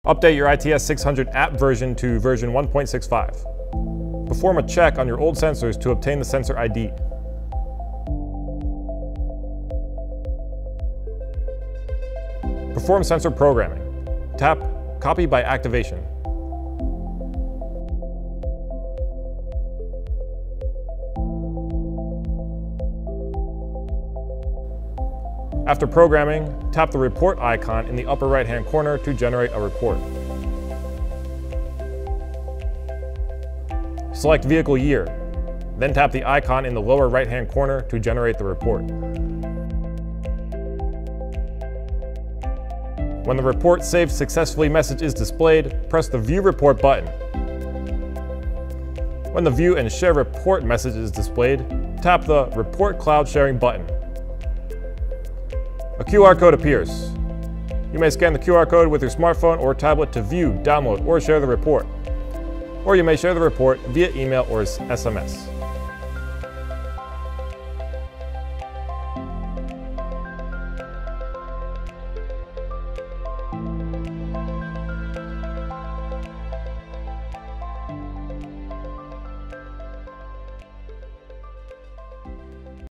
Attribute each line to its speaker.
Speaker 1: Update your ITS600 app version to version 1.65. Perform a check on your old sensors to obtain the sensor ID. Perform sensor programming. Tap Copy by Activation. After programming, tap the report icon in the upper right-hand corner to generate a report. Select vehicle year, then tap the icon in the lower right-hand corner to generate the report. When the report saved successfully message is displayed, press the View Report button. When the View and Share Report message is displayed, tap the Report Cloud Sharing button. A QR code appears. You may scan the QR code with your smartphone or tablet to view, download, or share the report. Or you may share the report via email or SMS.